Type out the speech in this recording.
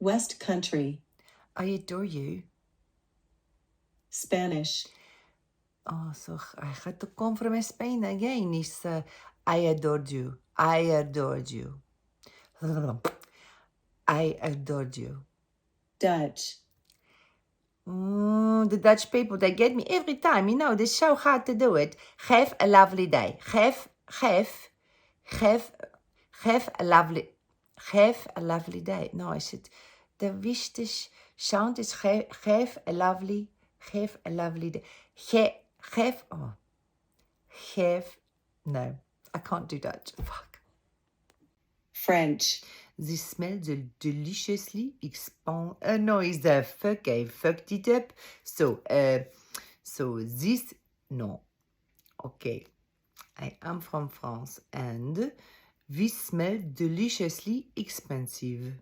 West Country. I adore you. Spanish. Oh, so I had to come from Spain again. It's I adored you. I adored you. I adored you. Dutch. The Dutch people, they get me every time. You know, they're so hard to do it. Have a lovely day. Have a lovely day. No, is het the wichtig sound is have a lovely day. No, I can't do Dutch. Fuck. French. This smells deliciously no, it's the fuck. I fucked it up. So this, no. Okay. I am from France and this smells deliciously expensive.